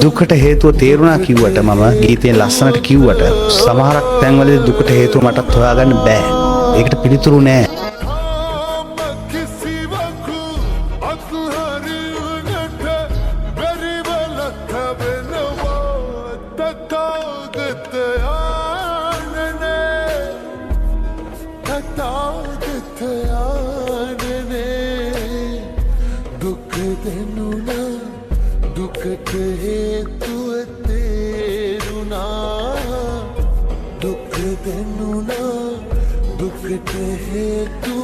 දුකට හේතුව තේරුණා කිව්වට මම ගීතයෙන් ලස්සනට කිව්වට සමහරක් තැන්වලදී දුකට හේතුව මටත් හොයාගන්න බෑ. ඒකට පිළිතුරු නෑ. दुख हेतु तेरुना दुख देनुना दुख हेतु